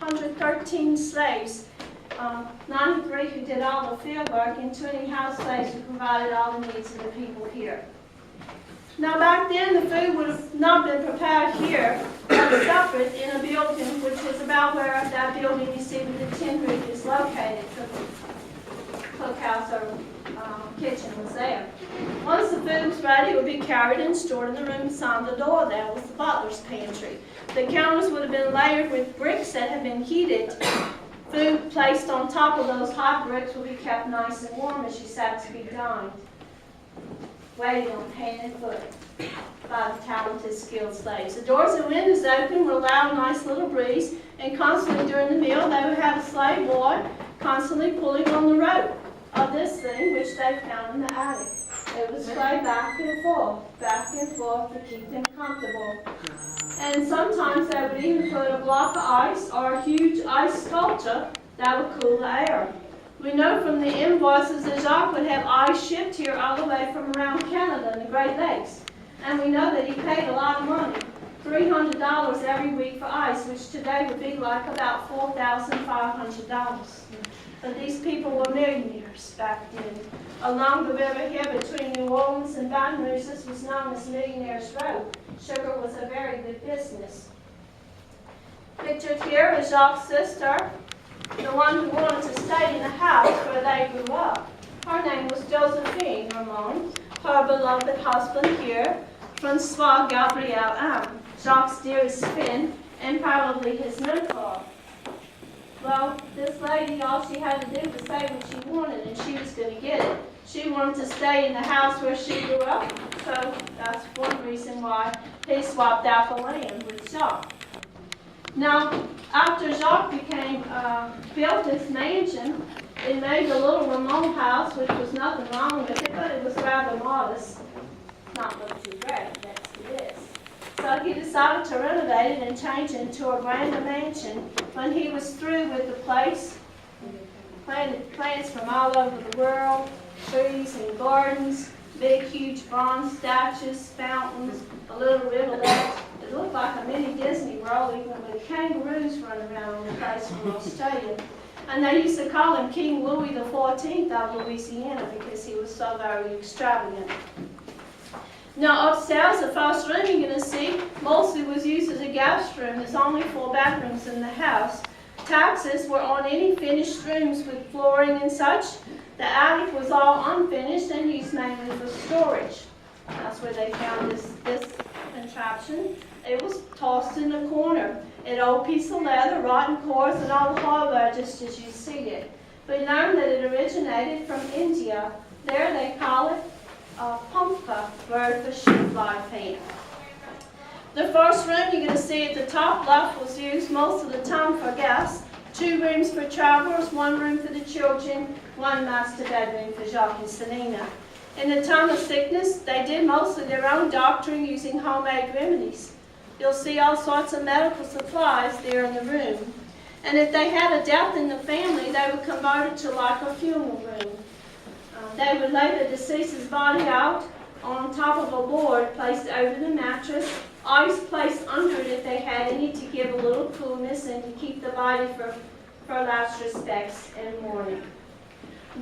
113 slaves, 93 who did all the field work, and 20 house slaves who provided all the needs of the people here. Now back then the food would have not been prepared here, but separate in a building which was about where that building you see with the tin roof is located. The cookhouse or kitchen was there. Once the food was ready, it would be carried and stored in the room beside the door. There was the butler's pantry. The counters would have been layered with bricks that had been heated. Food placed on top of those hot bricks would be kept nice and warm as you sat to be dined, waiting on painted foot by the talented, skilled slaves. The doors and windows open would allow a nice little breeze, and constantly during the meal they would have a slave boy constantly pulling on the rope of this thing which they found in the attic. It would sway back and forth to keep them comfortable. And sometimes they would even put a block of ice or a huge ice sculpture that would cool the air. We know from the invoices that Jacques would have ice shipped here all the way from around Canada and the Great Lakes. And we know that he paid a lot of money, $300 every week for ice, which today would be like about $4,500. But these people were millionaires back then. Along the river here between New Orleans and Baton Rouge, this was known as Millionaire's Row. Sugar was a very good business. Pictured here is Jacques' sister, the one who wanted to stay in the house where they grew up. Her name was Josephine Ramon. Her beloved husband here, Francois Gabriel M., Jacques' dearest friend, and probably his mentor. Well, this lady, all she had to do was say what she wanted, and she was going to get it. She wanted to stay in the house where she grew up, so that's one reason why he swapped out the land with Jacques. Now, after Jacques built this mansion, it made the little Ramon house, which was nothing wrong with it, but it was rather modest. Not much too great, next to this. So he decided to renovate it and change it into a grander mansion. When he was through with the place, planted plants from all over the world, trees and gardens, big, huge bronze statues, fountains, a little rivulet. It looked like a mini Disney World, even with kangaroos running around on the place from Australia. And they used to call him King Louis XIV of Louisiana because he was so very extravagant. Now upstairs, the first room you're going to see mostly was used as a guest room. There's only 4 bedrooms in the house. Taxes were on any finished rooms with flooring and such. The attic was all unfinished and used mainly for storage. That's where they found this contraption. It was tossed in the corner. An old piece of leather, rotten cords, and all the hardware just as you see it. We learned that it originated from India. There they call it pumpka, word for sheep fly pan. The first room you're going to see at the top left was used most of the time for guests. 2 rooms for travelers, 1 room for the children, 1 master bedroom for Jacques and Selena. In the time of sickness, they did most of their own doctoring using homemade remedies. You'll see all sorts of medical supplies there in the room. And if they had a death in the family, they would convert it to like a funeral room. They would lay the deceased's body out on top of a board placed over the mattress, ice placed under it if they had any to give a little coolness and to keep the body for last respects and mourning.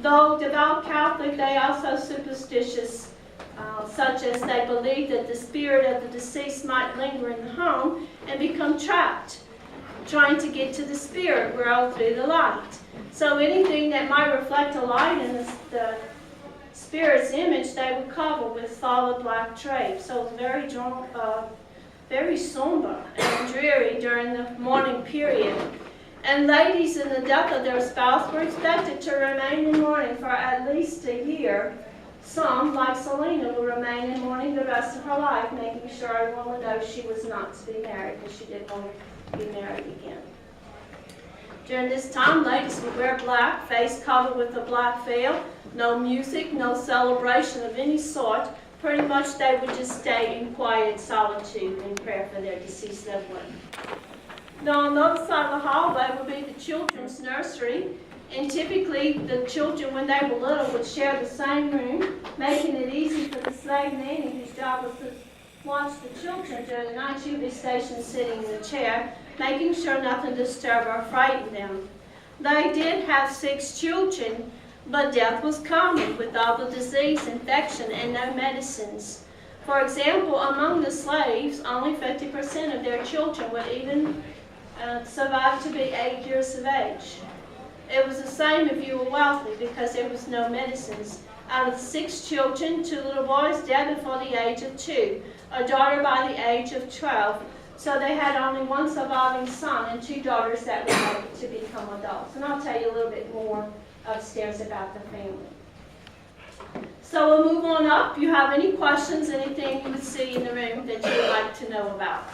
Though devout Catholic, they also superstitious, such as they believed that the spirit of the deceased might linger in the home and become trapped, trying to get to the spirit world through the light. So anything that might reflect a light in the spirit's image, they would cover with solid black drape. So it's very somber and dreary during the mourning period. And ladies in the death of their spouse were expected to remain in mourning for at least a year. Some, like Selena, will remain in mourning the rest of her life, making sure everyone would know she was not to be married because she didn't want to be married again. During this time, ladies would wear black, face covered with a black veil, no music, no celebration of any sort. Pretty much they would just stay in quiet solitude in prayer for their deceased loved one. Now on the other side of the hallway would be the children's nursery, and typically the children, when they were little, would share the same room, making it easy for the slave nanny, whose job was to watch the children during the night. She would be stationed sitting in the chair, making sure nothing disturbed or frightened them. They did have 6 children, but death was common with all the disease, infection, and no medicines. For example, among the slaves, only 50% of their children would even survive to be 8 years of age. It was the same if you were wealthy because there was no medicines. Out of 6 children, 2 little boys died before the age of 2, a daughter by the age of 12. So they had only 1 surviving son and 2 daughters that were able to become adults. And I'll tell you a little bit more upstairs about the family. So we'll move on up. If you have any questions, anything you would see in the room that you would like to know about.